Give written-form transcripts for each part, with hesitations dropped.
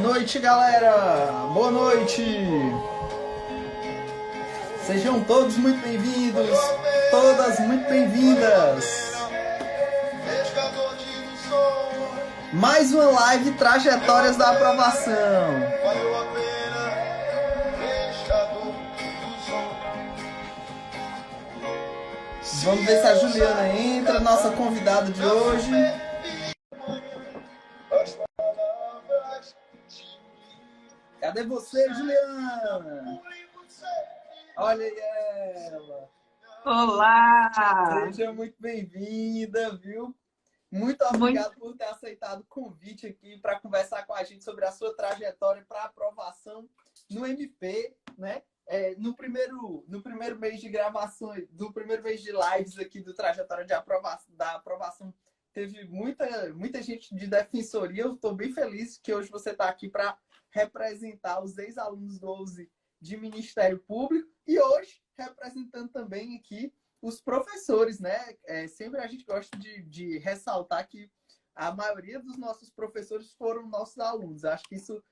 noite, galera! Boa noite! Sejam todos muito bem-vindos, todas muito bem-vindas! Mais uma live Trajetórias da Aprovação. Vamos ver se a Juliana entra, nossa convidada de hoje. Cadê você, Juliana? Olha aí ela. Olá! Seja muito bem-vinda, viu? Muito obrigado por ter aceitado o convite aqui para conversar com a gente sobre a sua trajetória para aprovação no MP, né? No primeiro mês de gravação, no primeiro mês de lives aqui do Trajetória da Aprovação, teve muita gente de defensoria. Eu estou bem feliz que hoje você está aqui para representar os ex-alunos do OUSE de Ministério Público e hoje representando também aqui os professores, né? Sempre a gente gosta de ressaltar que a maioria dos nossos professores foram nossos alunos. Acho que isso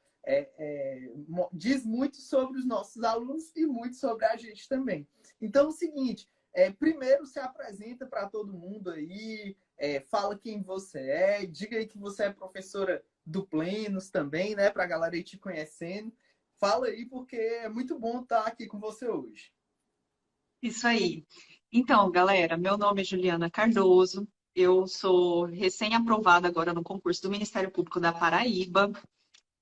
diz muito sobre os nossos alunos e muito sobre a gente também. Então, é o seguinte, primeiro se apresenta para todo mundo aí, fala quem você é, diga aí que você é professora do Plenos também, né? Para a galera ir te conhecendo. Fala aí, porque é muito bom estar aqui com você hoje. Isso aí. Então, galera, meu nome é Juliana Cardoso, eu sou recém-aprovada agora no concurso do Ministério Público da Paraíba.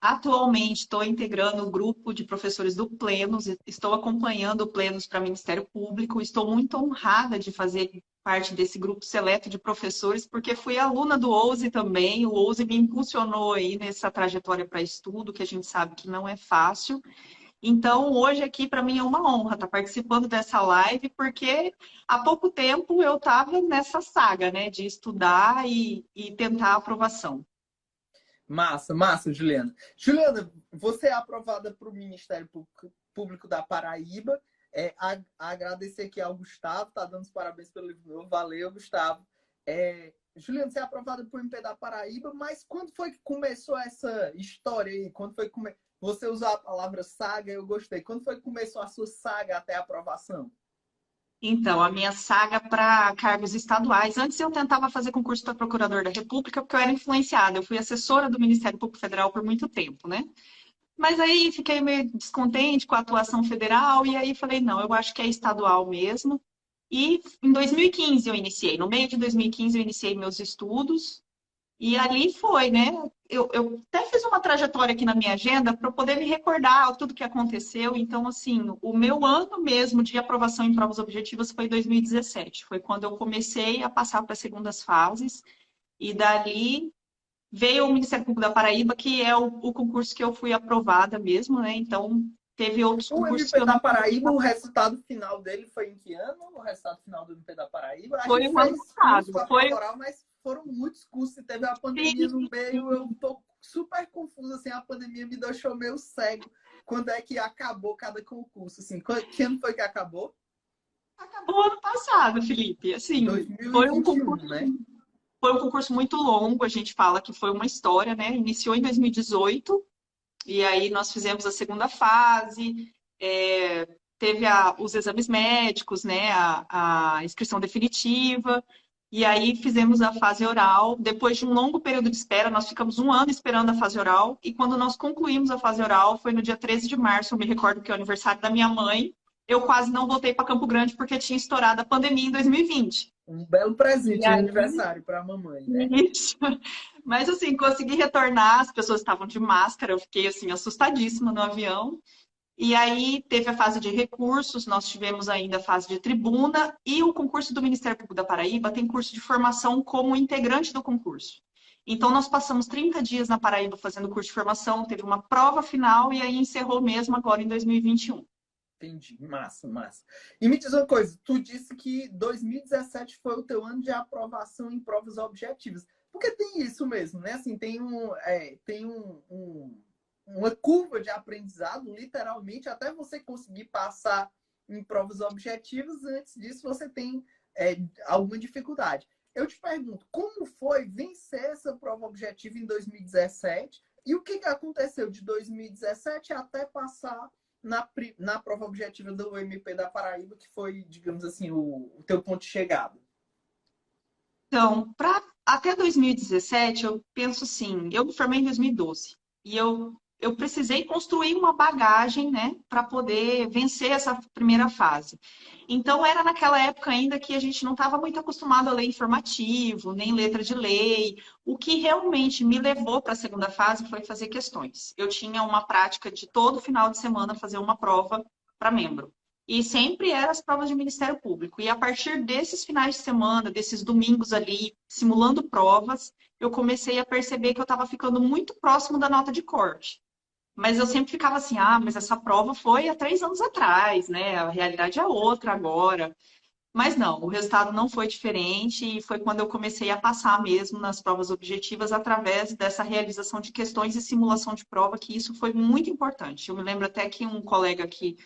Atualmente estou integrando o grupo de professores do Plenos, estou acompanhando o Plenos para Ministério Público, estou muito honrada de fazer parte desse grupo seleto de professores, porque fui aluna do OUSE também, o OUSE me impulsionou aí nessa trajetória para estudo, que a gente sabe que não é fácil. Então, hoje aqui para mim é uma honra estar participando dessa live, porque há pouco tempo eu estava nessa saga, né, de estudar e tentar a aprovação. Massa, Juliana. Juliana, você é aprovada para o Ministério Público da Paraíba. Agradecer aqui ao Gustavo, tá dando os parabéns pelo livro novo. Valeu, Gustavo. Juliana, você é aprovada para o MP da Paraíba, mas quando foi que começou essa história aí? Quando foi que você usou a palavra saga, eu gostei. Quando foi que começou a sua saga até a aprovação? Então, a minha saga para cargos estaduais. Antes eu tentava fazer concurso para procurador da República porque eu era influenciada. Eu fui assessora do Ministério Público Federal por muito tempo, né? Mas aí fiquei meio descontente com a atuação federal e aí falei, não, eu acho que é estadual mesmo. E em 2015 eu iniciei. No meio de 2015 eu iniciei meus estudos. E ali foi, né? Eu até fiz uma trajetória aqui na minha agenda para poder me recordar tudo que aconteceu. Então, assim, o meu ano mesmo de aprovação em provas objetivas foi 2017. Foi quando eu comecei a passar para as segundas fases. E dali veio o Ministério Público da Paraíba, que é o concurso que eu fui aprovada mesmo, né? Então, teve outros O concursos que MP eu da não Paraíba, o resultado final dele foi em que ano? O resultado final do MP da Paraíba? A foi gente o ano fez curso passado. para Foi prova oral, mas foram muitos cursos e teve a pandemia no meio. o Eu tô super confusa, assim, a pandemia me deixou meio cego. Quando é que acabou cada concurso? Assim, que ano foi que acabou? acabou ano passado, Felipe. Assim, foi um 2021, concurso. né? Foi um concurso muito longo, a gente fala que foi uma história, né? Iniciou em 2018, e aí nós fizemos a segunda fase, teve os exames médicos, né? A inscrição definitiva, e aí fizemos a fase oral. Depois de um longo período de espera, nós ficamos um ano esperando a fase oral, e quando nós concluímos a fase oral, foi no dia 13 de março, eu me recordo que é o aniversário da minha mãe. Eu quase não voltei para Campo Grande porque tinha estourado a pandemia em 2020. Um belo E presente de aí, aniversário para a mamãe, né? isso. Mas assim, consegui retornar, as pessoas estavam de máscara, eu fiquei assim assustadíssima no avião. E aí teve a fase de recursos, nós tivemos ainda a fase de tribuna e o concurso do Ministério Público da Paraíba tem curso de formação como integrante do concurso. Então nós passamos 30 dias na Paraíba fazendo curso de formação, teve uma prova final e aí encerrou mesmo agora em 2021. Entendi, massa. E me diz uma coisa, tu disse que 2017 foi o teu ano de aprovação em provas objetivas. Porque tem isso mesmo, né? Assim, uma curva de aprendizado, literalmente, até você conseguir passar em provas objetivas, antes disso você tem alguma dificuldade. Eu te pergunto, como foi vencer essa prova objetiva em 2017 E o que aconteceu de 2017 até passar na prova objetiva do MP da Paraíba, que foi, digamos assim, o teu ponto de chegada? Então, até 2017, eu penso assim, eu me formei em 2012 e eu precisei construir uma bagagem, né, para poder vencer essa primeira fase. Então, era naquela época ainda que a gente não estava muito acostumado a ler informativo, nem letra de lei. O que realmente me levou para a segunda fase foi fazer questões. Eu tinha uma prática de todo final de semana fazer uma prova para membro. E sempre eram as provas de Ministério Público. E a partir desses finais de semana, desses domingos ali, simulando provas, eu comecei a perceber que eu estava ficando muito próximo da nota de corte. Mas eu sempre ficava assim, mas essa prova foi há 3 anos atrás, né? A realidade é outra agora. Mas não, o resultado não foi diferente e foi quando eu comecei a passar mesmo nas provas objetivas através dessa realização de questões e simulação de prova, que isso foi muito importante. Eu me lembro até que um colega que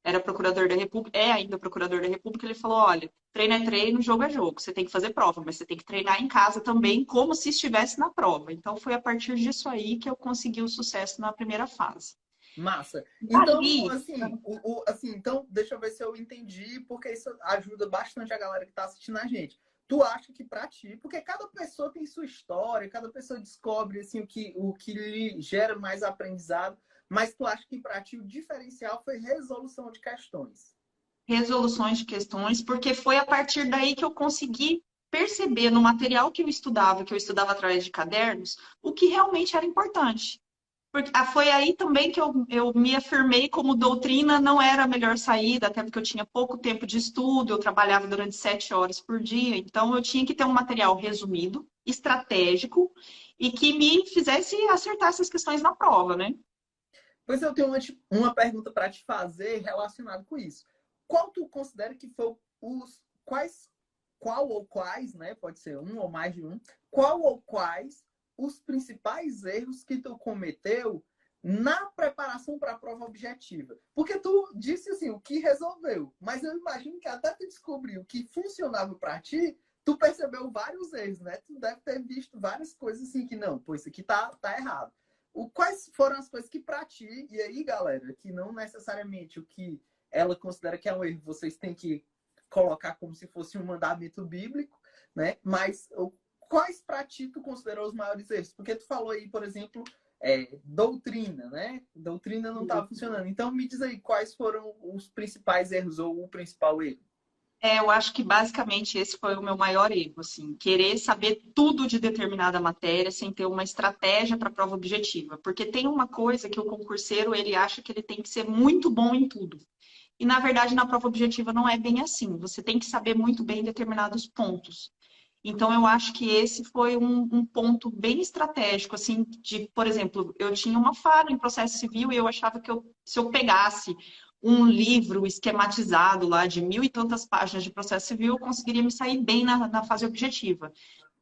era procurador da República, é ainda procurador da República, ele falou, olha, treino é treino, jogo é jogo. Você tem que fazer prova, mas você tem que treinar em casa também, como se estivesse na prova. Então, foi a partir disso aí que eu consegui o sucesso na primeira fase. Massa. Então, Ali, assim, então, deixa eu ver se eu entendi, porque isso ajuda bastante a galera que está assistindo a gente. Tu acha que para ti, porque cada pessoa tem sua história, cada pessoa descobre assim, o que lhe gera mais aprendizado, mas tu acha que para ti o diferencial foi resolução de questões? resoluções de questões, porque foi a partir daí que eu consegui perceber no material que eu estudava através de cadernos, o que realmente era importante. Porque foi aí também que eu me afirmei como doutrina não era a melhor saída, até porque eu tinha pouco tempo de estudo, eu trabalhava durante 7 horas por dia, então eu tinha que ter um material resumido, estratégico, e que me fizesse acertar essas questões na prova, né? Pois eu tenho uma pergunta para te fazer relacionada com isso. Qual tu considera que foi qual ou quais, né? Pode ser um ou mais de um. Qual ou quais os principais erros que tu cometeu na preparação para a prova objetiva? Porque tu disse assim, o que resolveu, mas eu imagino que até tu descobriu o que funcionava para ti, tu percebeu vários erros, né? Tu deve ter visto várias coisas assim que não, pô, isso aqui tá errado. Quais foram as coisas que para ti, e aí, galera, que não necessariamente o que ela considera que é um erro, vocês têm que colocar como se fosse um mandamento bíblico, né? Mas quais para ti tu considerou os maiores erros? Porque tu falou aí, por exemplo, doutrina, né? Doutrina não estava funcionando. Então me diz aí quais foram os principais erros ou o principal erro. Eu acho que basicamente esse foi o meu maior erro, assim, querer saber tudo de determinada matéria sem ter uma estratégia para a prova objetiva. Porque tem uma coisa que o concurseiro, ele acha que ele tem que ser muito bom em tudo. E, na verdade, na prova objetiva não é bem assim. Você tem que saber muito bem determinados pontos. Então, eu acho que esse foi um ponto bem estratégico, assim, de, por exemplo, eu tinha uma falha em processo civil e eu achava que se eu pegasse um livro esquematizado lá de 1.000 e tantas páginas de processo civil, eu conseguiria me sair bem na fase objetiva.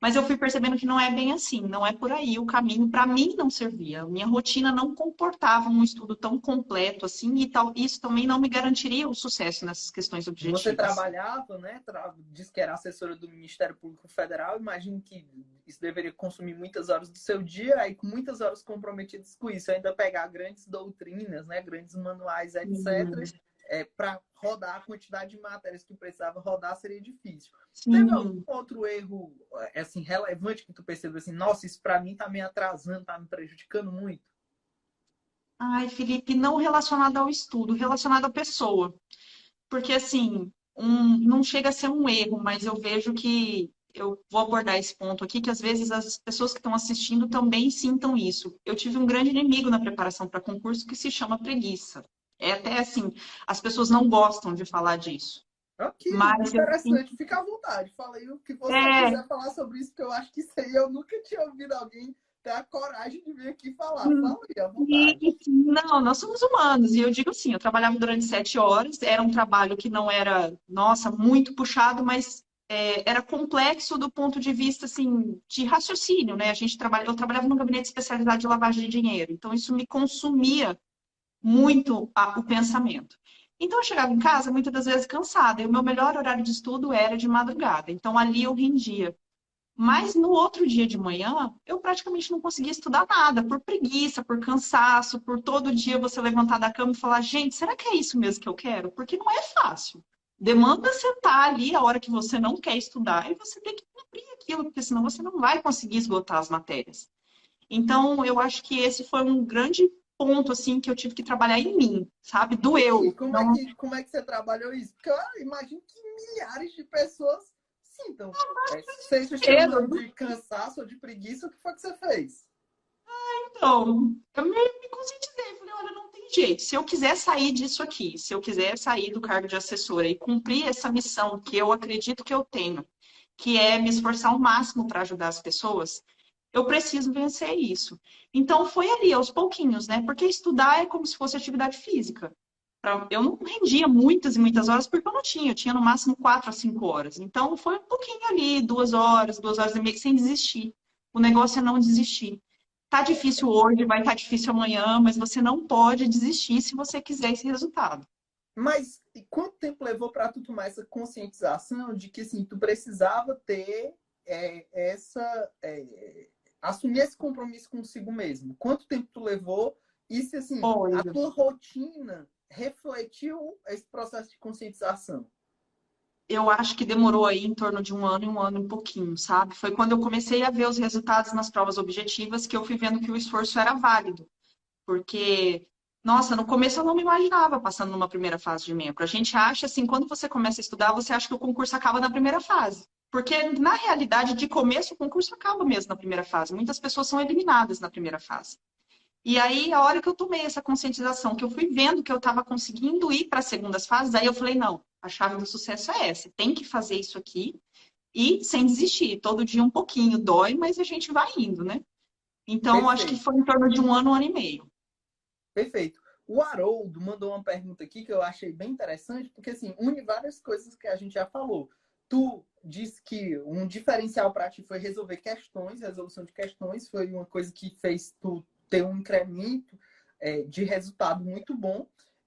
Mas eu fui percebendo que não é bem assim, não é por aí o caminho. Para mim não servia, minha rotina não comportava um estudo tão completo assim, e tal, isso também não me garantiria o sucesso nessas questões Você objetivas. trabalhava, né? Disse que era assessora do Ministério Público Federal. Imagino que isso deveria consumir muitas horas do seu dia, aí com muitas horas comprometidas com isso, ainda pegar grandes doutrinas, né? Grandes manuais, etc. Para rodar a quantidade de matérias que precisava rodar seria difícil. Teve algum Sim. outro erro assim, relevante que tu percebeu assim, nossa, isso para mim tá me atrasando, tá me prejudicando muito? Ai, Felipe, não relacionado ao estudo, relacionado à pessoa. Porque, assim, não chega a ser um erro, mas eu vejo que eu vou abordar esse ponto aqui, que às vezes as pessoas que estão assistindo também sintam isso. Eu tive um grande inimigo na preparação para concurso que se chama preguiça. É até assim, as pessoas não gostam de falar disso. Ok, Mas eu sinto. interessante. Fica à vontade. Fala aí o que você É, quiser falar sobre isso, porque eu acho que isso aí eu nunca tinha ouvido alguém ter a coragem de vir aqui falar. Fala aí, à vontade. não, nós somos humanos. E eu digo assim, eu trabalhava durante 7 horas, era um trabalho que não era, nossa, muito puxado, mas era complexo do ponto de vista, assim, de raciocínio, né? Eu trabalhava num gabinete especializado de lavagem de dinheiro, então isso me consumia muito o pensamento. Então eu chegava em casa muitas das vezes cansada, e o meu melhor horário de estudo era de madrugada, então ali eu rendia. Mas no outro dia de manhã, eu praticamente não conseguia estudar nada, por preguiça, por cansaço, por todo dia você levantar da cama e falar, gente, será que é isso mesmo que eu quero? Porque não é fácil. Demanda sentar ali a hora que você não quer estudar e você tem que cumprir aquilo, porque senão você não vai conseguir esgotar as matérias. Então, eu acho que esse foi um grande ponto, assim, que eu tive que trabalhar em mim, sabe? E aí, Doeu. Não, como é que você trabalhou isso? Porque eu imagino que milhares de pessoas sintam. Seja chamando cedo. de cansaço ou de preguiça, o que foi que você fez? Então, eu me conscientizei, falei, olha, não tem jeito. Se eu quiser sair disso aqui, se eu quiser sair do cargo de assessora e cumprir essa missão que eu acredito que eu tenho, que é me esforçar ao máximo para ajudar as pessoas, eu preciso vencer isso. Então, foi ali, aos pouquinhos, né? Porque estudar é como se fosse atividade física. Eu não rendia muitas e muitas horas porque eu tinha no máximo 4 a 5 horas. Então, foi um pouquinho ali, 2 horas, 2 horas e meia, sem desistir. O negócio é não desistir. Tá difícil hoje, vai estar difícil amanhã, mas você não pode desistir se você quiser esse resultado. Mas e quanto tempo levou para tu tomar essa conscientização de que assim, tu precisava ter essa assumir esse compromisso consigo mesmo? Quanto tempo tu levou? E se assim, a Olha, tua rotina refletiu esse processo de conscientização? eu acho que demorou aí em torno de um ano e um pouquinho, sabe? Foi quando eu comecei a ver os resultados nas provas objetivas que eu fui vendo que o esforço era válido. Porque, nossa, no começo eu não me imaginava passando numa primeira fase de membro. A gente acha assim, quando você começa a estudar, você acha que o concurso acaba na primeira fase. Porque, na realidade, de começo, o concurso acaba mesmo na primeira fase. Muitas pessoas são eliminadas na primeira fase. E aí, a hora que eu tomei essa conscientização, que eu fui vendo que eu estava conseguindo ir para as segundas fases, aí eu falei, não, a chave do sucesso é essa. Tem que fazer isso aqui e sem desistir. Todo dia um pouquinho, dói, mas a gente vai indo, né? Então, acho que Perfeito, foi em torno de um ano e meio. perfeito. O Haroldo mandou uma pergunta aqui que eu achei bem interessante, porque assim, une várias coisas que a gente já falou. Tu disse que um diferencial para ti foi resolver questões, resolução de questões, foi uma coisa que fez tu ter um incremento de resultado muito bom.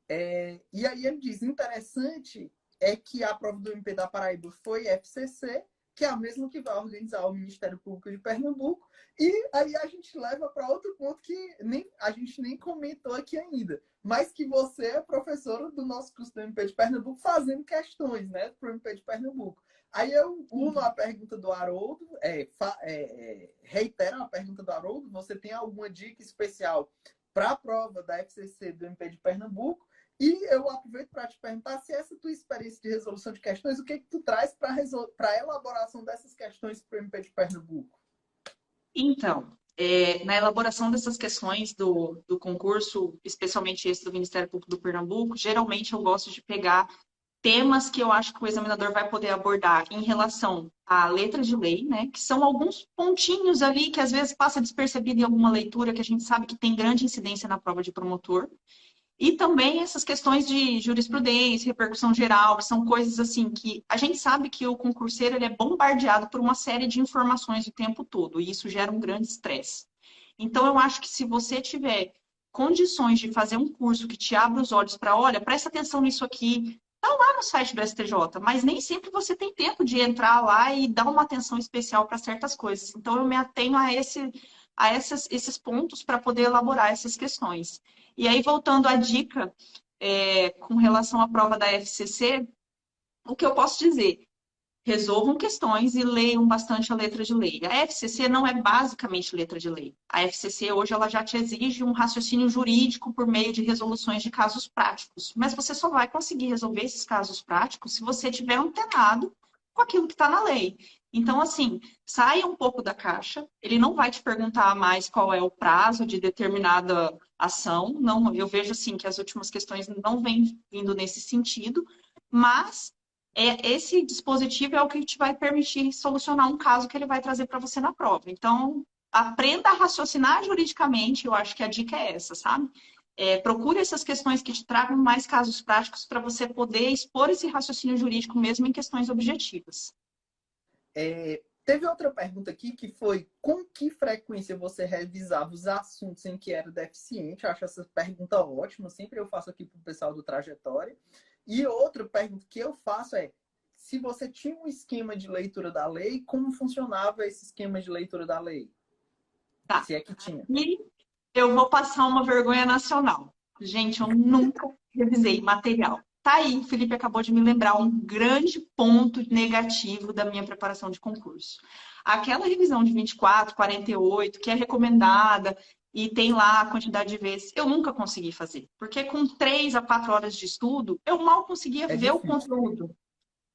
E aí ele diz, interessante é que a prova do MP da Paraíba foi FCC, que é a mesma que vai organizar o Ministério Público de Pernambuco, e aí a gente leva para outro ponto que a gente nem comentou aqui ainda, mas que você é professora do nosso curso do MP de Pernambuco fazendo questões, né, para o MP de Pernambuco. Aí eu uno a pergunta do Haroldo, reitero a pergunta do Haroldo, você tem alguma dica especial para a prova da FCC do MP de Pernambuco? E eu aproveito para te perguntar se essa tua experiência de resolução de questões, o que que tu traz para a elaboração dessas questões para o MP de Pernambuco? Então, na elaboração dessas questões do concurso, especialmente esse do Ministério Público do Pernambuco, geralmente eu gosto de pegar temas que eu acho que o examinador vai poder abordar em relação à letra de lei, né? Que são alguns pontinhos ali que às vezes passa despercebido em alguma leitura que a gente sabe que tem grande incidência na prova de promotor. E também essas questões de jurisprudência, repercussão geral, que são coisas assim que a gente sabe que o concurseiro ele é bombardeado por uma série de informações o tempo todo, e isso gera um grande estresse. Então, eu acho que se você tiver condições de fazer um curso que te abra os olhos para, olha, presta atenção nisso aqui, tá lá no site do STJ, mas nem sempre você tem tempo de entrar lá e dar uma atenção especial para certas coisas. Então, eu me atenho esses pontos para poder elaborar essas questões. E aí, voltando à dica, com relação à prova da FCC, o que eu posso dizer? Resolvam questões e leiam bastante a letra de lei. A FCC não é basicamente letra de lei. A FCC hoje ela já te exige um raciocínio jurídico por meio de resoluções de casos práticos. Mas você só vai conseguir resolver esses casos práticos se você tiver antenado com aquilo que está na lei. Então, assim, saia um pouco da caixa. Ele não vai te perguntar mais qual é o prazo de determinada ação. Não, eu vejo assim que as últimas questões não vêm vindo nesse sentido, mas esse dispositivo é o que te vai permitir solucionar um caso que ele vai trazer para você na prova. Então, aprenda a raciocinar juridicamente, eu acho que a dica é essa, sabe? Procure essas questões que te tragam mais casos práticos para você poder expor esse raciocínio jurídico mesmo em questões objetivas. Teve outra pergunta aqui que foi com que frequência você revisava os assuntos em que era deficiente? Eu acho essa pergunta ótima, sempre eu faço aqui para o pessoal do Trajetória. E outra pergunta que eu faço é se você tinha um esquema de leitura da lei, como funcionava esse esquema de leitura da lei? Tá. Se é que tinha. E eu vou passar uma vergonha nacional. Gente, eu nunca revisei material. Tá aí, o Felipe acabou de me lembrar um grande ponto negativo da minha preparação de concurso. Aquela revisão de 24, 48, que é recomendada e tem lá a quantidade de vezes, eu nunca consegui fazer. Porque com 3 a 4 horas de estudo, eu mal conseguia É ver o difícil. conteúdo.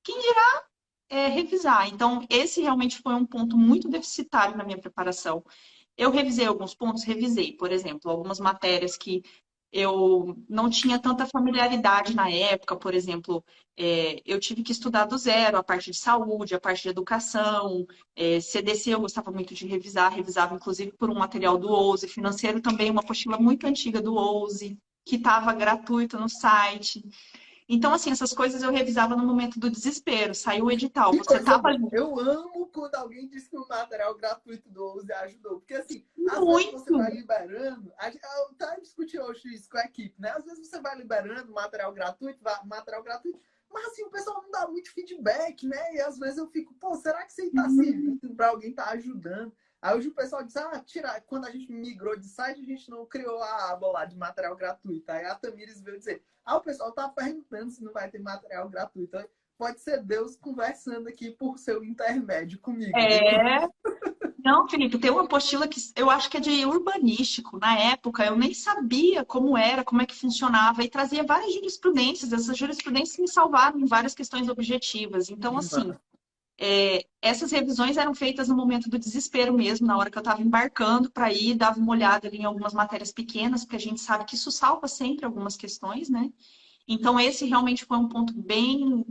Quem dirá revisar? Então, esse realmente foi um ponto muito deficitário na minha preparação. Eu revisei alguns pontos, revisei, por exemplo, algumas matérias que eu não tinha tanta familiaridade na época, por exemplo, eu tive que estudar do zero a parte de saúde, a parte de educação, CDC eu gostava muito de revisar, revisava inclusive por um material do OUSE, financeiro também, uma apostila muito antiga do OUSE, que estava gratuito no site. Então, assim, essas coisas eu revisava no momento do desespero, saiu o edital, Que você coisa estava boa. ali. Eu amo quando alguém diz que o material gratuito do OUSE ajudou. Porque, assim, às vezes você vai Muito! liberando. Eu até discuti hoje isso com a equipe, né? Às vezes você vai liberando material gratuito, mas, assim, o pessoal não dá muito feedback, né? E às vezes eu fico, pô, será que isso aí tá servindo para alguém tá ajudando? Aí hoje o pessoal diz, quando a gente migrou de site, a gente não criou a aba lá de material gratuito. Aí a Tamires veio dizer, o pessoal tá perguntando se não vai ter material gratuito. Pode ser Deus conversando aqui por seu intermédio comigo, viu? É, não, Felipe, tem uma apostila que eu acho que é de urbanístico. Na época, eu nem sabia como era, como é que funcionava, e trazia várias jurisprudências. Essas jurisprudências me salvaram em várias questões objetivas. Então, assim, essas revisões eram feitas no momento do desespero mesmo, na hora que eu estava embarcando para ir, dava uma olhada ali em algumas matérias pequenas, porque a gente sabe que isso salva sempre algumas questões, né? Então, esse realmente foi um ponto bem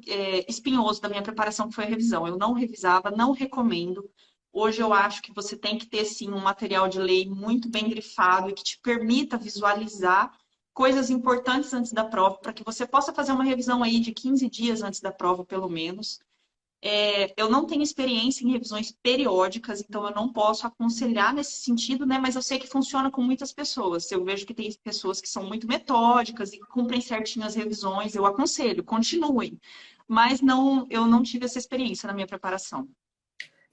espinhoso da minha preparação, que foi a revisão. Eu não revisava, não recomendo. Hoje eu acho que você tem que ter, sim, um material de lei muito bem grifado e que te permita visualizar coisas importantes antes da prova, para que você possa fazer uma revisão aí de 15 dias antes da prova, pelo menos. Eu não tenho experiência em revisões periódicas, então eu não posso aconselhar nesse sentido, né? Mas eu sei que funciona com muitas pessoas. Eu vejo que tem pessoas que são muito metódicas e cumprem certinho as revisões. Eu aconselho, continuem. Mas não, eu não tive essa experiência na minha preparação.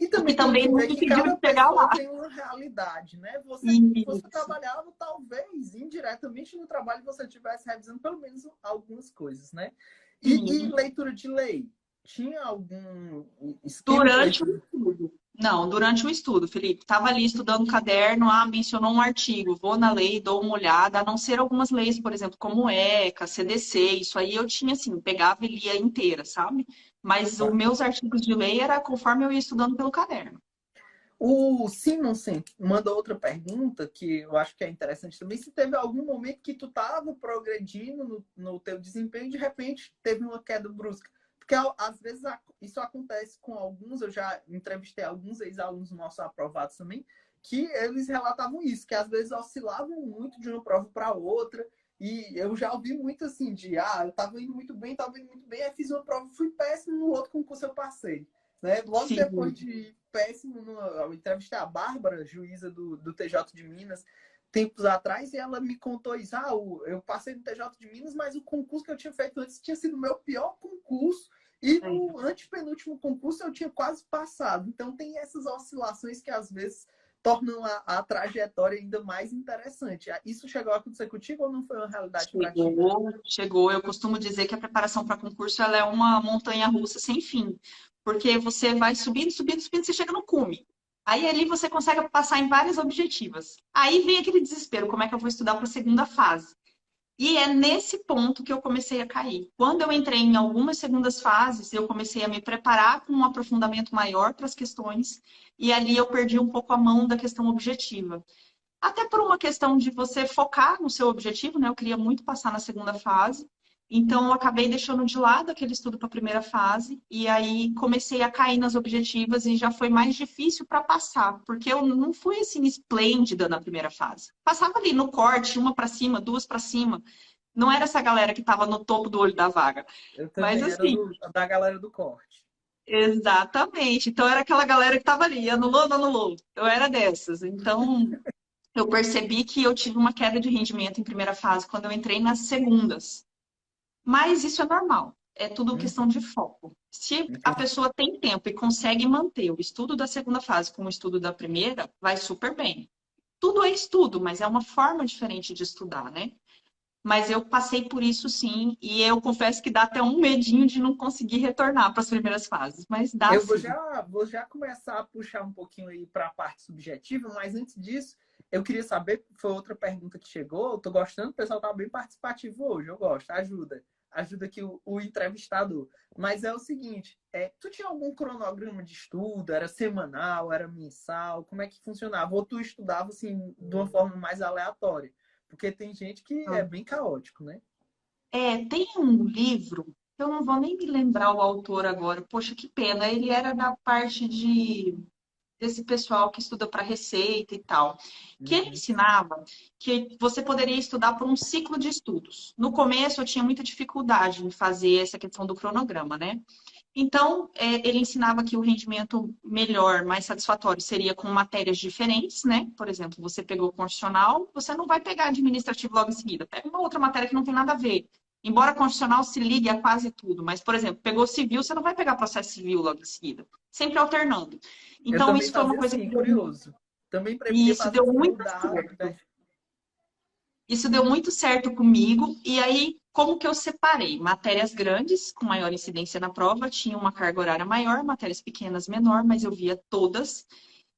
E O que também tem também que não ver me que impediu cada de pegar pessoa lá. tem uma realidade, né? Você Isso. trabalhava, talvez, indiretamente no trabalho, você estivesse revisando pelo menos algumas coisas, né? E Sim. leitura de lei? Tinha algum esquema de Durante o leitura? estudo. Não, durante o estudo, Felipe. Estava ali estudando o caderno, mencionou um artigo, vou na lei, dou uma olhada, a não ser algumas leis, por exemplo, como o ECA, CDC, isso aí eu tinha assim, pegava e lia inteira, sabe? Mas os Tá. meus artigos de lei era conforme eu ia estudando pelo caderno. O Simonsen mandou outra pergunta que eu acho que é interessante também. Se teve algum momento que tu estava progredindo no teu desempenho e de repente teve uma queda brusca. Porque às vezes isso acontece com alguns, eu já entrevistei alguns ex-alunos nossos aprovados também, que eles relatavam isso, que às vezes oscilavam muito de uma prova para outra. E eu já ouvi muito assim, eu estava indo muito bem, aí fiz uma prova, fui péssimo, no outro concurso eu passei. Né? Logo depois Sim. de péssimo, eu entrevistei a Bárbara, juíza do TJ de Minas, tempos atrás, e ela me contou isso. Eu passei no TJ de Minas, mas o concurso que eu tinha feito antes tinha sido o meu pior concurso, e no antepenúltimo concurso eu tinha quase passado. Então tem essas oscilações que às vezes tornam a trajetória ainda mais interessante. Isso chegou a acontecer contigo ou não foi uma realidade para ti? Chegou, chegou. Eu costumo dizer que a preparação para concurso ela é uma montanha-russa sem fim, porque você vai subindo, subindo, subindo, você chega no cume. Aí ali você consegue passar em várias objetivas. Aí vem aquele desespero, como é que eu vou estudar para a segunda fase? E é nesse ponto que eu comecei a cair. Quando eu entrei em algumas segundas fases, eu comecei a me preparar com um aprofundamento maior para as questões, e ali eu perdi um pouco a mão da questão objetiva. Até por uma questão de você focar no seu objetivo, né? Eu queria muito passar na segunda fase. Então, eu acabei deixando de lado aquele estudo para a primeira fase. E aí, comecei a cair nas objetivas e já foi mais difícil para passar. Porque eu não fui, assim, esplêndida na primeira fase. Passava ali no corte, uma para cima, duas para cima. Não era essa galera que estava no topo do olho da vaga. Eu Mas, também era assim, da galera do corte. exatamente. Então, era aquela galera que estava ali, anulou, não anulou. Eu era dessas. Então, eu percebi que eu tive uma queda de rendimento em primeira fase quando eu entrei nas segundas. Mas isso é normal. é tudo questão de foco. Se a Entendi. pessoa tem tempo e consegue manter o estudo da segunda fase com o estudo da primeira, vai super bem. Tudo é estudo, mas é uma forma diferente de estudar, né? Mas eu passei por isso sim, e eu confesso que dá até um medinho de não conseguir retornar para as primeiras fases, mas dá Eu sim. vou já começar a puxar um pouquinho aí para a parte subjetiva, mas antes disso, eu queria saber, foi outra pergunta que chegou, eu tô gostando, o pessoal tá bem participativo hoje, eu gosto, ajuda aqui o entrevistador. Mas é o seguinte, tu tinha algum cronograma de estudo? Era semanal, era mensal? Como é que funcionava? Ou tu estudava assim de uma forma mais aleatória? Porque tem gente que é bem caótico, né? Tem um livro, eu não vou nem me lembrar o autor agora, poxa, que pena, ele era da parte desse pessoal que estuda para receita e tal, que ele Uhum. ensinava que você poderia estudar por um ciclo de estudos. No começo eu tinha muita dificuldade em fazer essa questão do cronograma, né? Então, ele ensinava que o rendimento melhor, mais satisfatório, seria com matérias diferentes, né? Por exemplo, você pegou constitucional, você não vai pegar administrativo logo em seguida. Pega uma outra matéria que não tem nada a ver. Embora constitucional se ligue a quase tudo, mas, por exemplo, pegou civil, você não vai pegar processo civil logo em seguida. Sempre alternando. Eu Então, também isso foi uma fazia coisa que assim, curioso. Também e preferia isso fazer deu assim, muito mudar. certo. Isso deu muito certo comigo. E aí, como que eu separei? Matérias grandes, com maior incidência na prova, tinha uma carga horária maior, matérias pequenas, menor, mas eu via todas.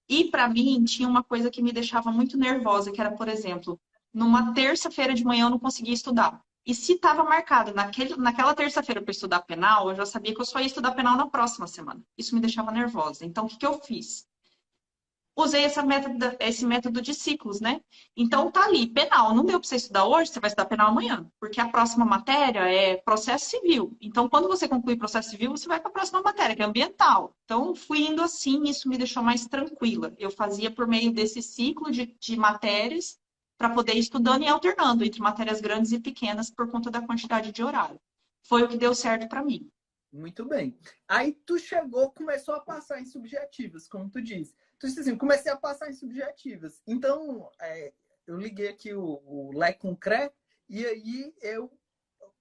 E para mim, tinha uma coisa que me deixava muito nervosa, que era, por exemplo, numa terça-feira de manhã eu não conseguia estudar. E se estava marcado naquela terça-feira para estudar penal, eu já sabia que eu só ia estudar penal na próxima semana. Isso me deixava nervosa. Então, o que que eu fiz? Usei esse método de ciclos, né? Então tá ali, penal. Não deu para você estudar hoje, você vai estudar penal amanhã, porque a próxima matéria é processo civil. Então, quando você concluir processo civil, você vai para a próxima matéria, que é ambiental. Então, fui indo assim, isso me deixou mais tranquila. Eu fazia por meio desse ciclo de matérias para poder ir estudando e alternando entre matérias grandes e pequenas por conta da quantidade de horário. Foi o que deu certo para mim. Muito bem. Aí tu chegou, começou a passar em subjetivas, como tu disse. Tu disse assim, comecei a passar em subjetivas. Então, eu liguei aqui o Lé com Cré, e aí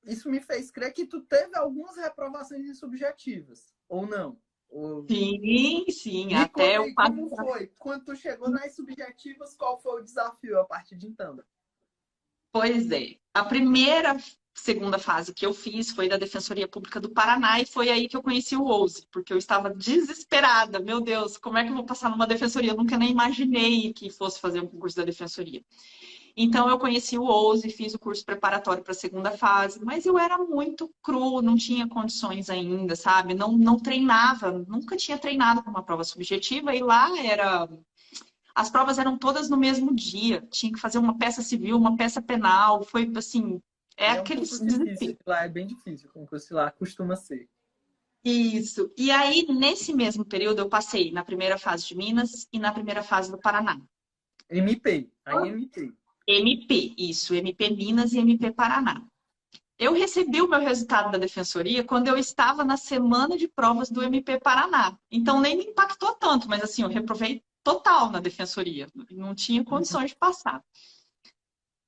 isso me fez crer que tu teve algumas reprovações em subjetivas, ou não? Sim, sim, Me até conta o aí como foi. Quando tu chegou nas subjetivas, qual foi o desafio a partir de então? Pois é. A primeira, segunda fase que eu fiz foi da Defensoria Pública do Paraná e foi aí que eu conheci o OUSE, porque eu estava desesperada. Meu Deus, como é que eu vou passar numa defensoria? Eu nunca nem imaginei que fosse fazer um concurso da defensoria. Então, eu conheci o OUSE, fiz o curso preparatório para a segunda fase, mas eu era muito cru, não tinha condições ainda, sabe? Não treinava, nunca tinha treinado para uma prova subjetiva e lá era as provas eram todas no mesmo dia. Tinha que fazer uma peça civil, uma peça penal. Foi assim, é E é um aquele concurso difícil, desespero. que lá é bem difícil, o concurso lá costuma ser. Isso. E aí, nesse mesmo período, eu passei na primeira fase de Minas e na primeira fase do Paraná. MP, aí MP. MP, isso, MP Minas e MP Paraná. Eu recebi o meu resultado da defensoria quando eu estava na semana de provas do MP Paraná. Então nem me impactou tanto, mas assim, eu reprovei total na defensoria. Não tinha condições de passar.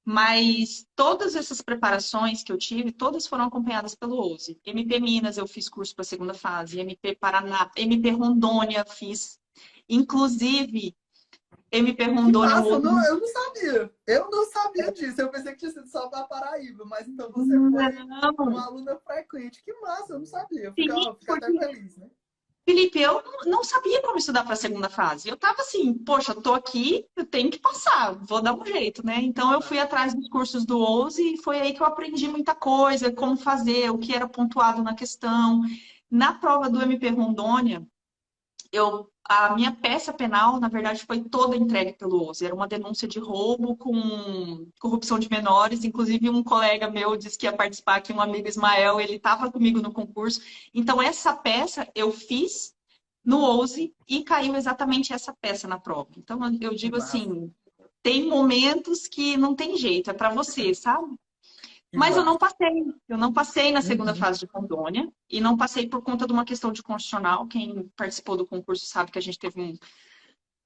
Mas todas essas preparações que eu tive, todas foram acompanhadas pelo OUSE. MP Minas, eu fiz curso para a segunda fase. MP Paraná, MP Rondônia, fiz. Inclusive, MP Que Rondônia, um massa, outro. eu não sabia. Eu não sabia disso. Eu pensei que tinha sido só para Paraíba, mas então você foi uma Não, aluna frequente. Que massa, eu não sabia. sim, Fico até porque feliz, né? Felipe, eu não sabia como estudar para a segunda fase. Eu estava assim, poxa, eu tô aqui, eu tenho que passar, vou dar um jeito, né? Então eu fui atrás dos cursos do OUSE e foi aí que eu aprendi muita coisa, como fazer, o que era pontuado na questão. Na prova do MP Rondônia, a minha peça penal, na verdade, foi toda entregue pelo OUSE. Era uma denúncia de roubo com corrupção de menores. Inclusive, um colega meu disse que ia participar aqui, um amigo Ismael, ele estava comigo no concurso. Então, essa peça eu fiz no OUSE e caiu exatamente essa peça na prova. Então, eu Que digo massa, assim, tem momentos que não tem jeito, é para você, sabe? que Mas eu não massa. passei. Eu não passei na segunda Uhum. fase de Rondônia e não passei por conta de uma questão de constitucional. Quem participou do concurso sabe que a gente teve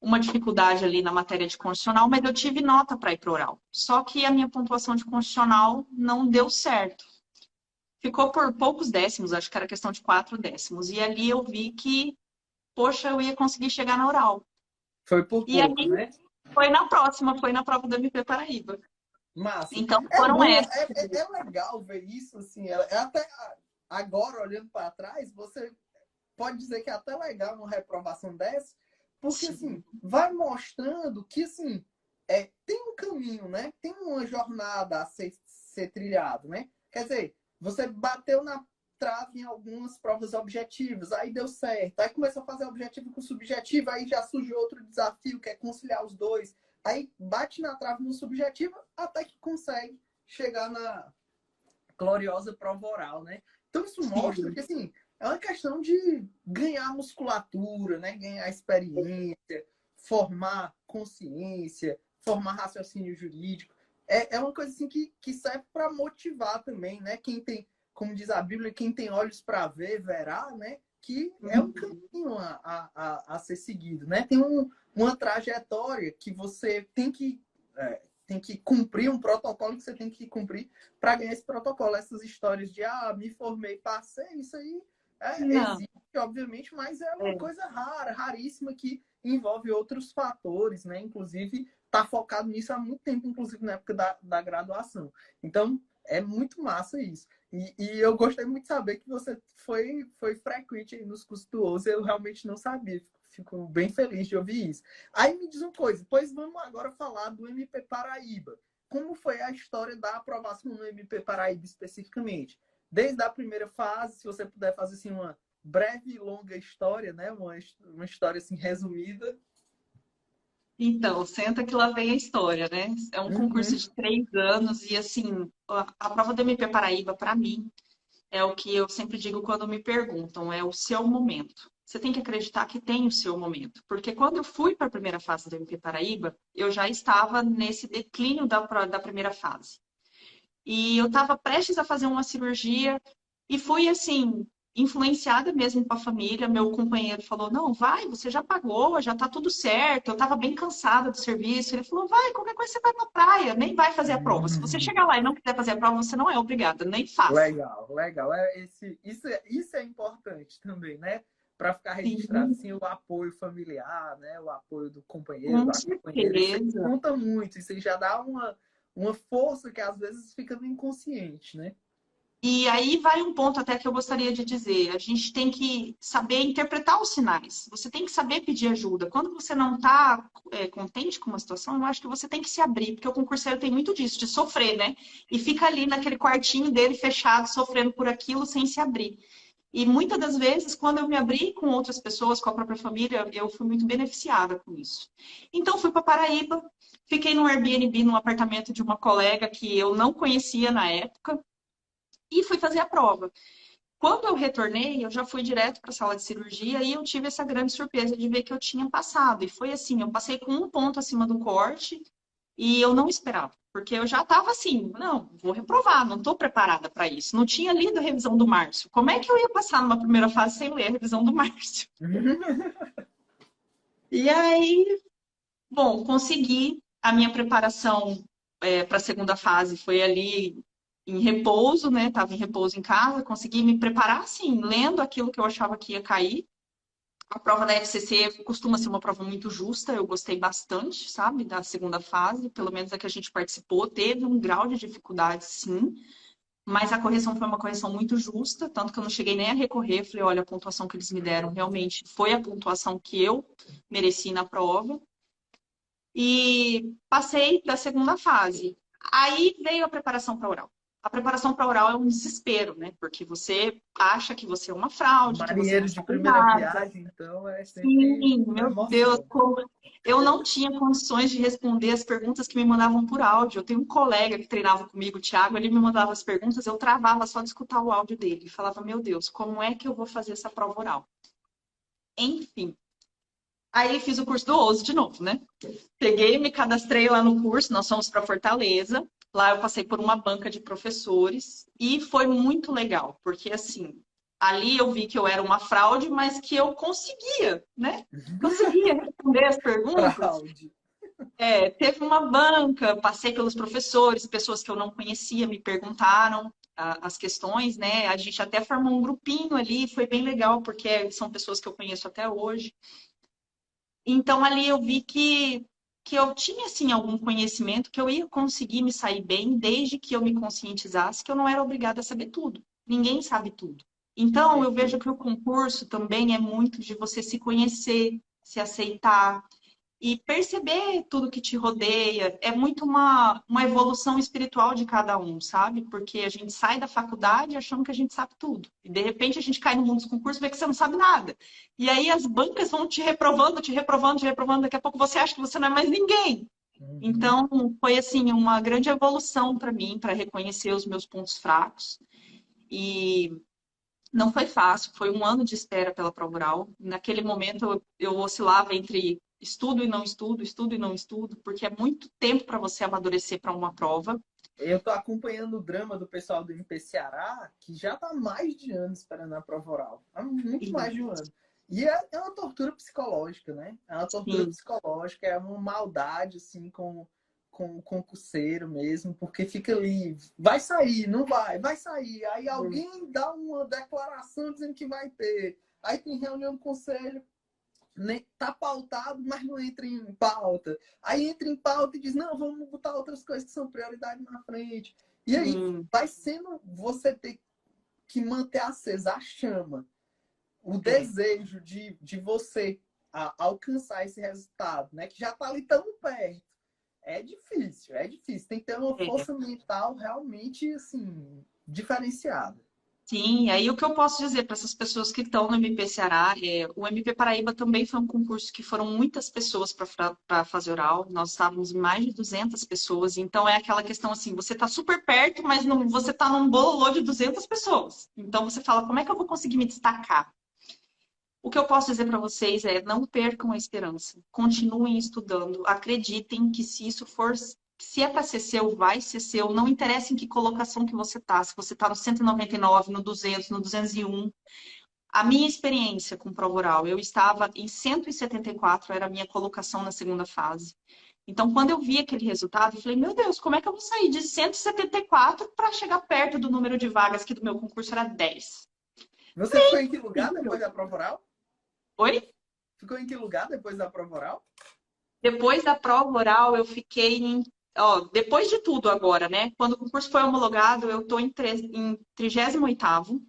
uma dificuldade ali na matéria de constitucional, mas eu tive nota para ir para oral. Só que a minha pontuação de constitucional não deu certo. ficou por poucos décimos, acho que era questão de 4 décimos. E ali eu vi que, poxa, eu ia conseguir chegar na oral. Foi por E pouco, aí né? foi na próxima, foi na prova do MP Paraíba. Massa. Então É foram bom, essas. é legal ver isso, assim. Até agora, olhando para trás, você pode dizer que é até legal uma reprovação dessa, porque, Sim. assim, vai mostrando que, assim, tem um caminho, né? Tem uma jornada a ser trilhado, né? Quer dizer, você bateu na trave em algumas provas objetivas, aí deu certo. Aí começou a fazer objetivo com subjetivo, aí já surge outro desafio, que é conciliar os dois. Aí bate na trave no subjetivo, até que consegue chegar na gloriosa prova oral, né? Então isso mostra Sim. que, assim, é uma questão de ganhar musculatura, né? Ganhar experiência, formar consciência, formar raciocínio jurídico. É uma coisa assim que serve para motivar também, né? Quem tem, como diz a Bíblia, quem tem olhos para ver, verá, né? Que é um caminho a ser seguido, né? Tem uma trajetória que você tem que cumprir, um protocolo que você tem que cumprir para ganhar esse protocolo. Essas histórias de, me formei, passei, isso aí Não. existe, obviamente, mas é uma É. coisa rara, raríssima, que envolve outros fatores, né? Inclusive, está focado nisso há muito tempo, inclusive na época da graduação. Então, é muito massa isso. E eu gostei muito de saber que você foi frequente aí nos cursos do OUSE, eu realmente não sabia. Fico bem feliz de ouvir isso. Aí me diz uma coisa, pois vamos agora falar do MP Paraíba. Como foi a história da aprovação no MP Paraíba especificamente? Desde a primeira fase, se você puder fazer assim uma breve e longa história, né? Uma história assim resumida. Então, senta que lá vem a história, né? É um concurso Uhum. de 3 anos e, assim, a prova do MP Paraíba, para mim, é o que eu sempre digo quando me perguntam, é o seu momento. Você tem que acreditar que tem o seu momento. Porque quando eu fui para a primeira fase do MP Paraíba, eu já estava nesse declínio da primeira fase. E eu estava prestes a fazer uma cirurgia e fui assim, influenciada mesmo com a família. Meu companheiro falou: Não, vai, você já pagou, já tá tudo certo. Eu estava bem cansada do serviço. Ele falou: Vai, qualquer coisa você vai pra praia, nem vai fazer a prova. Se você chegar lá e não quiser fazer a prova, você não é obrigada, nem faça. Legal, legal. Isso é importante também, né? Para ficar registrado Sim, assim, o apoio familiar, né? O apoio do companheiro, com da companheira. Isso aí certeza. conta muito. Isso aí já dá uma força que às vezes fica no inconsciente, né? E aí vai um ponto até que eu gostaria de dizer. A gente tem que saber interpretar os sinais. Você tem que saber pedir ajuda. Quando você não está contente com uma situação, eu acho que você tem que se abrir, porque o concurseiro tem muito disso, de sofrer, né? E fica ali naquele quartinho dele fechado, sofrendo por aquilo, sem se abrir. E muitas das vezes, quando eu me abri com outras pessoas, com a própria família, eu fui muito beneficiada com isso. Então, fui para Paraíba, fiquei no Airbnb, num apartamento de uma colega que eu não conhecia na época, e fui fazer a prova. Quando eu retornei, eu já fui direto para a sala de cirurgia e eu tive essa grande surpresa de ver que eu tinha passado. E foi assim, eu passei com 1 ponto acima do corte e eu não esperava, porque eu já estava assim, não, vou reprovar, não estou preparada para isso. Não tinha lido a revisão do Márcio. Como é que eu ia passar numa primeira fase sem ler a revisão do Márcio? E aí, bom, consegui a minha preparação para a segunda fase foi ali em repouso, né? Tava em repouso em casa, consegui me preparar assim, lendo aquilo que eu achava que ia cair. A prova da FCC costuma ser uma prova muito justa, eu gostei bastante, sabe, da segunda fase, pelo menos a que a gente participou, teve um grau de dificuldade, sim, mas a correção foi uma correção muito justa, tanto que eu não cheguei nem a recorrer, falei, olha, a pontuação que eles me deram realmente foi a pontuação que eu mereci na prova e passei da segunda fase. Aí veio a preparação para oral. A preparação para oral é um desespero, né? Porque você acha que você é uma fraude, que você não Marinheiro de sabe primeira nada. viagem, então é sempre Sim, uma meu Deus, emoção. eu não tinha condições de responder as perguntas que me mandavam por áudio. Eu tenho um colega que treinava comigo, o Thiago, ele me mandava as perguntas, eu travava só de escutar o áudio dele. Falava, meu Deus, como é que eu vou fazer essa prova oral? Enfim. Aí fiz o curso do OUSE de novo, né? Peguei, me cadastrei lá no curso, nós fomos para Fortaleza. Lá eu passei por uma banca de professores e foi muito legal, porque assim, ali eu vi que eu era uma fraude, mas que eu conseguia, né? Conseguia responder as perguntas. Fraude. Teve uma banca, passei pelos professores, pessoas que eu não conhecia me perguntaram. as questões, né? A gente até formou um grupinho ali, foi bem legal, porque são pessoas que eu conheço até hoje. Então, ali eu vi que eu tinha, assim, algum conhecimento, que eu ia conseguir me sair bem, desde que eu me conscientizasse que eu não era obrigada a saber tudo. Ninguém sabe tudo. Então, eu vejo que o concurso também é muito de você se conhecer, se aceitar, e perceber tudo que te rodeia. É muito uma evolução espiritual de cada um, sabe? Porque a gente sai da faculdade achando que a gente sabe tudo. E de repente a gente cai no mundo dos concursos e vê que você não sabe nada. E aí as bancas vão te reprovando, te reprovando, te reprovando. Daqui a pouco você acha que você não é mais ninguém. Então, foi assim, uma grande evolução para mim, para reconhecer os meus pontos fracos. E não foi fácil, foi um ano de espera pela prova oral. Naquele momento eu oscilava entre estudo e não estudo, estudo e não estudo, porque é muito tempo para você amadurecer para uma prova. Eu tô acompanhando o drama do pessoal do MP Ceará, que já tá há mais de ano esperando a prova oral. Há muito mais de um ano. E é uma tortura psicológica, né? É uma tortura psicológica, é uma maldade, assim, com o concurseiro mesmo, porque fica ali, vai sair, não vai, vai sair. Aí alguém dá uma declaração dizendo que vai ter. Aí tem reunião do conselho, nem tá pautado, mas não entra em pauta. Aí entra em pauta e diz, não, vamos botar outras coisas que são prioridade na frente. E aí vai sendo você ter que manter acesa a chama, o desejo de você alcançar esse resultado, né? Que já tá ali tão perto. É difícil, é difícil. Tem que ter uma força mental realmente, assim, diferenciada. Sim, aí o que eu posso dizer para essas pessoas que estão no MP Ceará, o MP Paraíba também foi um concurso que foram muitas pessoas para fazer oral, nós estávamos em mais de 200 pessoas, então é aquela questão assim, você está super perto, mas não, você está num bololô de 200 pessoas, então você fala, como é que eu vou conseguir me destacar? O que eu posso dizer para vocês é, não percam a esperança, continuem estudando, acreditem que se isso for... Se é para ser seu, vai ser seu. Não interessa em que colocação que você tá. Se você tá no 199, no 200, no 201. A minha experiência com prova oral, eu estava em 174, era a minha colocação na segunda fase. Então, quando eu vi aquele resultado, eu falei, meu Deus, como é que eu vou sair de 174 para chegar perto do número de vagas que do meu concurso era 10? Você ficou em que lugar depois da prova oral? Oi? Ficou em que lugar depois da prova oral? Depois da prova oral, eu fiquei em... Ó, depois de tudo agora, né? Quando o concurso foi homologado, eu estou em 38º,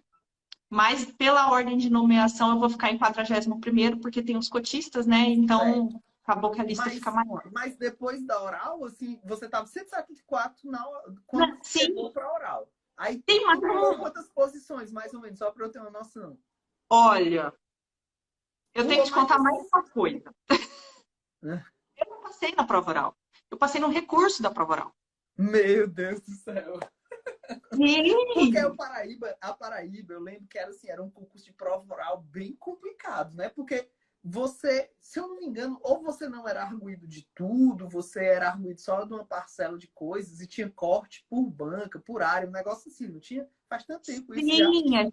mas pela ordem de nomeação eu vou ficar em 41º, porque tem os cotistas, né? Então, acabou que a lista fica maior. Mas depois da oral, assim, você estava 174 quando chegou para a oral. Aí tem quantas posições, mais ou menos, só para eu ter uma noção? Olha, eu tenho que te contar mais uma coisa. Eu não passei na prova oral. Eu passei no recurso da prova oral. Meu Deus do céu. Porque a Paraíba, eu lembro que era assim, era um concurso de prova oral bem complicado, né? Porque você, se eu não me engano, ou você não era arguido de tudo, você era arguido só de uma parcela de coisas e tinha corte por banca, por área, um negócio assim, não tinha? Faz tanto tempo isso já.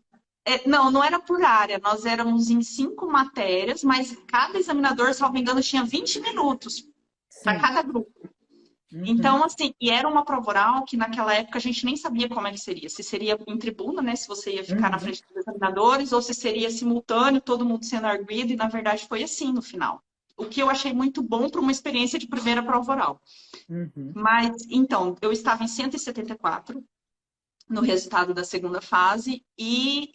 Não, não era por área. Nós éramos em 5 matérias, mas cada examinador, se não me engano, tinha 20 minutos para cada grupo. Então, assim, e era uma prova oral que naquela época a gente nem sabia como é que seria. Se seria em tribuna, né? Se você ia ficar na frente dos examinadores, ou se seria simultâneo, todo mundo sendo arguido, e na verdade foi assim no final. O que eu achei muito bom para uma experiência de primeira prova oral. Mas, então, eu estava em 174 no resultado da segunda fase, e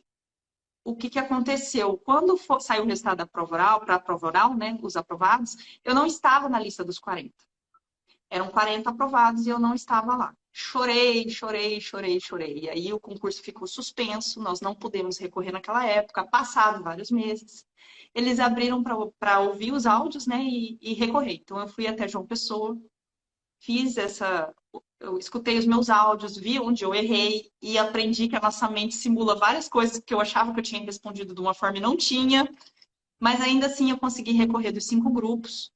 o que aconteceu? Quando saiu o resultado da prova oral, para a prova oral, né? Os aprovados, eu não estava na lista dos 40. Eram 40 aprovados e eu não estava lá. Chorei, chorei, chorei, chorei. E aí o concurso ficou suspenso, nós não pudemos recorrer naquela época, passado vários meses. Eles abriram para ouvir os áudios, né, e recorrer. Então eu fui até João Pessoa, eu escutei os meus áudios, vi onde eu errei e aprendi que a nossa mente simula várias coisas que eu achava que eu tinha respondido de uma forma e não tinha. Mas ainda assim eu consegui recorrer dos 5 grupos.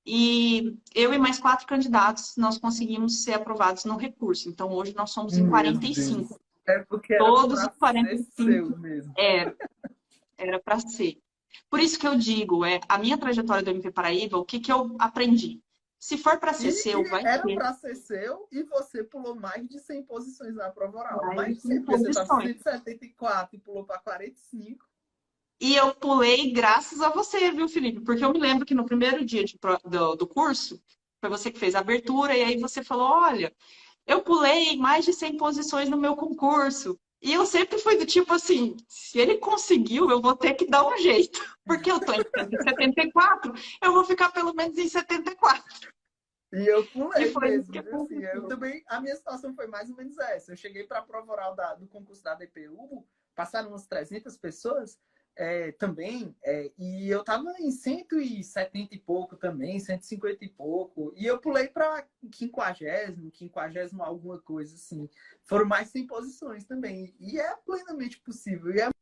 E eu e mais 4 candidatos, nós conseguimos ser aprovados no recurso. Então, hoje nós somos em 45. É porque todos os 45 mesmo. Era para ser. Por isso que eu digo, a minha trajetória do MP Paraíba, o que eu aprendi? Se for para ser seu, E vai era ser. para ser seu e você pulou mais de 100 posições na prova oral. Mais Mais de de 100, 100 porque você estava posições. 174 e pulou para 45. E eu pulei graças a você, viu, Felipe? Porque eu me lembro que no primeiro dia do curso, foi você que fez a abertura, e aí você falou: olha, eu pulei mais de 100 posições no meu concurso. E eu sempre fui do tipo assim: se ele conseguiu, eu vou ter que dar um jeito. Porque eu tô em 174, eu vou ficar pelo menos em 74. E eu E pulei foi isso mesmo, que viu? Assim, eu aconteceu. também, a minha situação foi mais ou menos essa. Eu cheguei para a prova oral do concurso da DPU, passaram umas 300 pessoas também, e eu estava em 170 e pouco também, 150 e pouco, e eu pulei para 50 alguma coisa assim. Foram mais 100 posições também, e é plenamente possível. E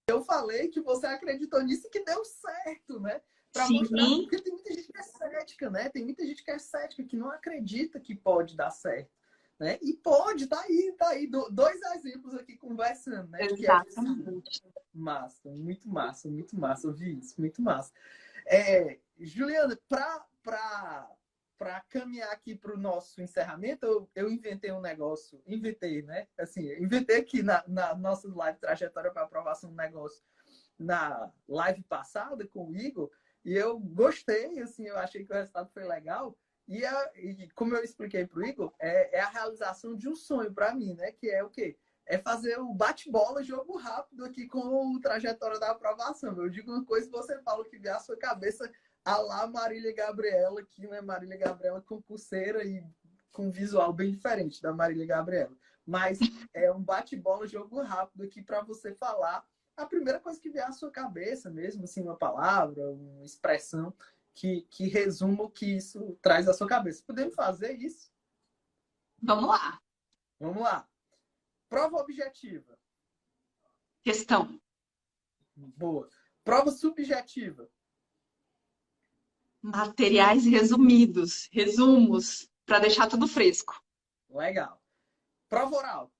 eu falei que você acreditou nisso e que deu certo, né? Para mostrar, Sim, porque tem muita gente que é cética, né? Tem muita gente que é cética, que não acredita que pode dar certo, né? E pode, tá aí. Dois exemplos aqui conversando, né? De que é possível. exatamente. Massa, muito massa, ouvir isso, muito massa. Juliana, para caminhar aqui para o nosso encerramento, eu inventei um negócio, inventei, né? Assim, inventei aqui na nossa live trajetória para aprovação um negócio na live passada com o Igor, e eu gostei, assim, eu achei que o resultado foi legal. E como eu expliquei para o Igor, é a realização de um sonho para mim, né? Que é o quê? É fazer o bate-bola, jogo rápido aqui com o trajetória da aprovação. Eu digo uma coisa e você fala o que vier à sua cabeça, a lá Marília Gabriela, que não é Marília Gabriela concurseira e com visual bem diferente da Marília Gabriela. Mas é um bate-bola, jogo rápido aqui para você falar a primeira coisa que vier à sua cabeça mesmo, assim, uma palavra, uma expressão que resuma o que isso traz à sua cabeça. Podemos fazer isso? Vamos lá. Vamos lá. Prova objetiva. Questão. Boa. Prova subjetiva. Materiais resumidos, resumos, para deixar tudo fresco. Legal. Prova oral.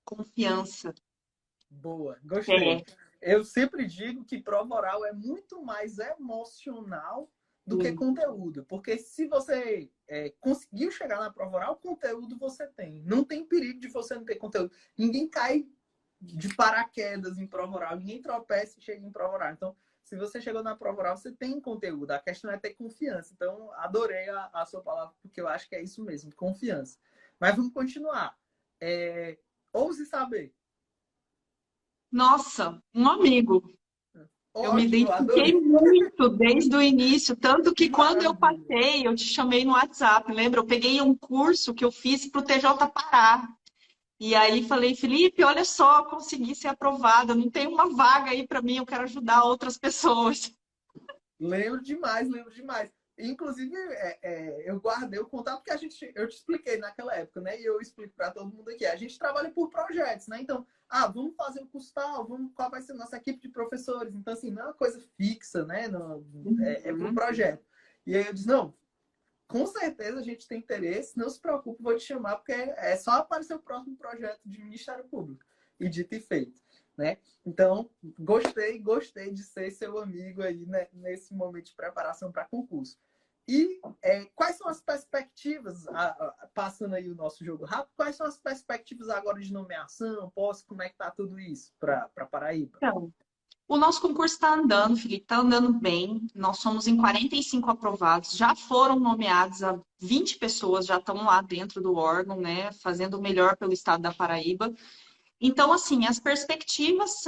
Confiança. Boa. Gostei. É. Eu sempre digo que prova oral é muito mais emocional do que Sim. conteúdo. Porque se você conseguiu chegar na prova oral, conteúdo você tem. Não tem perigo de você não ter conteúdo. Ninguém cai de paraquedas em prova oral, ninguém tropeça e chega em prova oral. Então, se você chegou na prova oral, você tem conteúdo. A questão é ter confiança. Então, adorei a sua palavra, porque eu acho que é isso mesmo, confiança. Mas vamos continuar. Ouse saber. Nossa, um amigo. Eu me Ótimo, identifiquei adorei. muito desde o início, tanto Que que quando eu maravilha. passei, eu te chamei no WhatsApp, lembra? Eu peguei um curso que eu fiz para o TJ Pará. E aí falei, Felipe, olha só, consegui ser aprovada, não tem uma vaga aí para mim, eu quero ajudar outras pessoas. Lembro demais, lembro demais. Inclusive, eu guardei o contato que eu te expliquei naquela época, né? E eu explico para todo mundo aqui. A gente trabalha por projetos, né? Então, vamos fazer o curso tal, qual vai ser a nossa equipe de professores. Então, assim, não é uma coisa fixa, né? Não, é por Uhum. projeto. E aí eu disse, não, com certeza a gente tem interesse, não se preocupe, vou te chamar, porque é só aparecer o próximo projeto de Ministério Público. E dito e feito, né? Então, gostei de ser seu amigo aí, né, nesse momento de preparação para concurso. E quais são as perspectivas, passando aí o nosso jogo rápido, quais são as perspectivas agora de nomeação, como é que tá tudo isso para Paraíba? Então, o nosso concurso está andando, Felipe, está andando bem. Nós somos em 45 aprovados, já foram nomeados a 20 pessoas, já estão lá dentro do órgão, né, fazendo o melhor pelo estado da Paraíba. Então, assim, as perspectivas,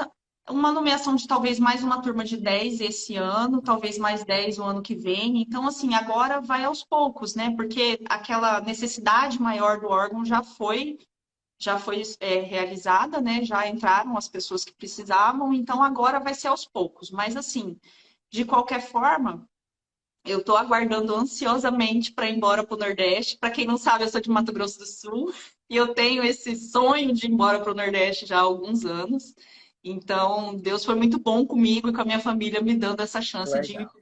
uma nomeação de talvez mais uma turma de 10 esse ano, talvez mais 10 o ano que vem. Então, assim, agora vai aos poucos, né? Porque aquela necessidade maior do órgão já foi realizada, né? Já entraram as pessoas que precisavam, então agora vai ser aos poucos. Mas, assim, de qualquer forma, eu estou aguardando ansiosamente para ir embora para o Nordeste. Para quem não sabe, eu sou de Mato Grosso do Sul e eu tenho esse sonho de ir embora para o Nordeste já há alguns anos. Então, Deus foi muito bom comigo e com a minha família, me dando essa chance de Legal.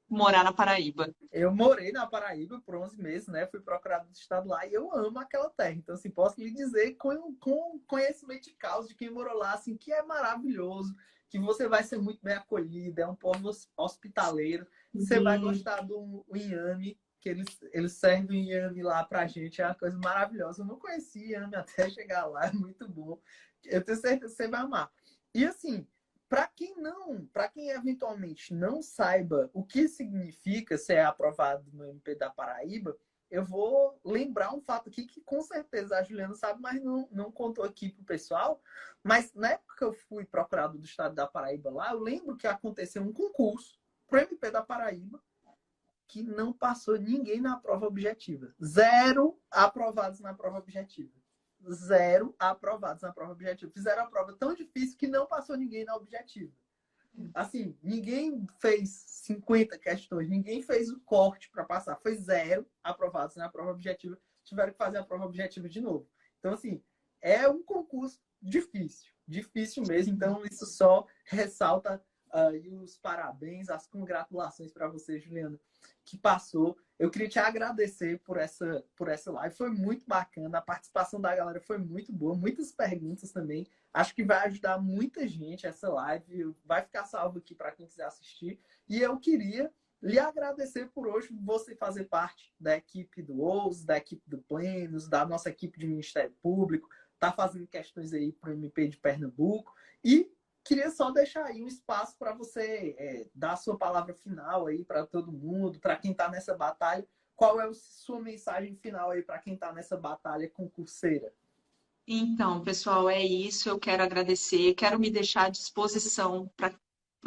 morar na Paraíba. Eu morei na Paraíba por 11 meses, né? Fui procurado do estado lá e eu amo aquela terra. Então, assim, posso lhe dizer com conhecimento de causa de quem morou lá, assim, que é maravilhoso, que você vai ser muito bem acolhido, é um povo hospitaleiro. Você vai gostar do inhame, que eles servem inhame lá pra gente, é uma coisa maravilhosa. Eu não conhecia inhame até chegar lá, é muito bom. Eu tenho certeza que você vai amar. E, assim, para quem eventualmente não saiba o que significa ser aprovado no MP da Paraíba, eu vou lembrar um fato aqui que com certeza a Juliana sabe, mas não contou aqui pro pessoal. Mas na época que eu fui procurado do estado da Paraíba lá, eu lembro que aconteceu um concurso pro MP da Paraíba que não passou ninguém na prova objetiva. Zero aprovados na prova objetiva. Zero aprovados na prova objetiva. Fizeram a prova tão difícil que não passou ninguém na objetiva. Assim, ninguém fez 50 questões, ninguém fez o corte para passar. Foi zero aprovados na prova objetiva. Tiveram que fazer a prova objetiva de novo. Então, assim, é um concurso difícil. Difícil mesmo. Então, isso só ressalta os parabéns, as congratulações para você, Juliana, que passou. Eu queria te agradecer por essa live. Foi muito bacana. A participação da galera foi muito boa. Muitas perguntas também. Acho que vai ajudar muita gente essa live. Vai ficar salvo aqui para quem quiser assistir. E eu queria lhe agradecer por hoje você fazer parte da equipe do OUS, da equipe do Plenos, da nossa equipe de Ministério Público. Tá fazendo questões aí para o MP de Pernambuco. E queria só deixar aí um espaço para você dar a sua palavra final aí para todo mundo, para quem está nessa batalha. Qual é a sua mensagem final aí para quem está nessa batalha concurseira? Então, pessoal, é isso. Eu quero agradecer, quero me deixar à disposição para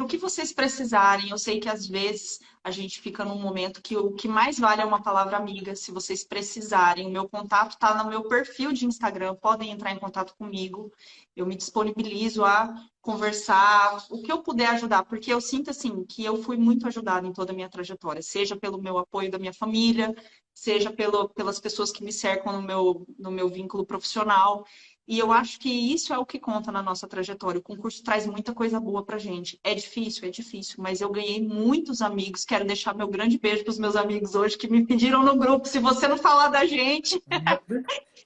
o que vocês precisarem. Eu sei que às vezes a gente fica num momento que o que mais vale é uma palavra amiga. Se vocês precisarem, o meu contato está no meu perfil de Instagram, podem entrar em contato comigo. Eu me disponibilizo a conversar, o que eu puder ajudar, porque eu sinto assim que eu fui muito ajudada em toda a minha trajetória, seja pelo meu apoio da minha família, seja pelas pessoas que me cercam no meu vínculo profissional. E eu acho que isso é o que conta na nossa trajetória. O concurso traz muita coisa boa pra gente. É difícil, mas eu ganhei muitos amigos. Quero deixar meu grande beijo para os meus amigos hoje que me pediram no grupo. Se você não falar da gente.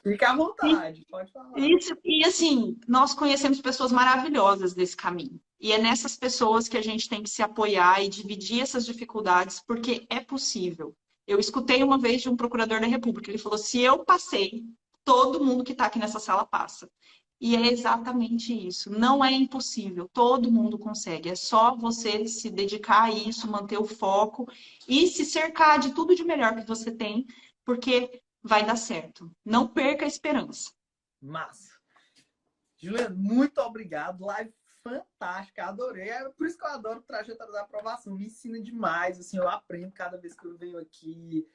Fica à vontade, pode falar. Isso, e assim, nós conhecemos pessoas maravilhosas desse caminho. E é nessas pessoas que a gente tem que se apoiar e dividir essas dificuldades, porque é possível. Eu escutei uma vez de um procurador da República, ele falou: se eu passei, todo mundo que está aqui nessa sala passa. E é exatamente isso. Não é impossível, todo mundo consegue. É só você se dedicar a isso, manter o foco e se cercar de tudo de melhor que você tem, porque vai dar certo. Não perca a esperança. Massa. Juliana, muito obrigado. Live fantástica, adorei. É por isso que eu adoro o Trajetória da Aprovação. Me ensina demais, assim, eu aprendo cada vez que eu venho aqui,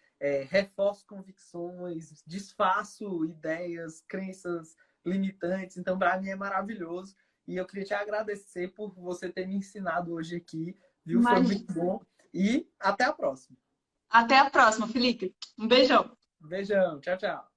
reforço convicções, desfaço ideias, crenças limitantes. Então, para mim é maravilhoso. E eu queria te agradecer por você ter me ensinado hoje aqui, viu? Foi muito bom. E até a próxima. Até a próxima, Felipe. Um beijão. Beijão. Tchau, tchau.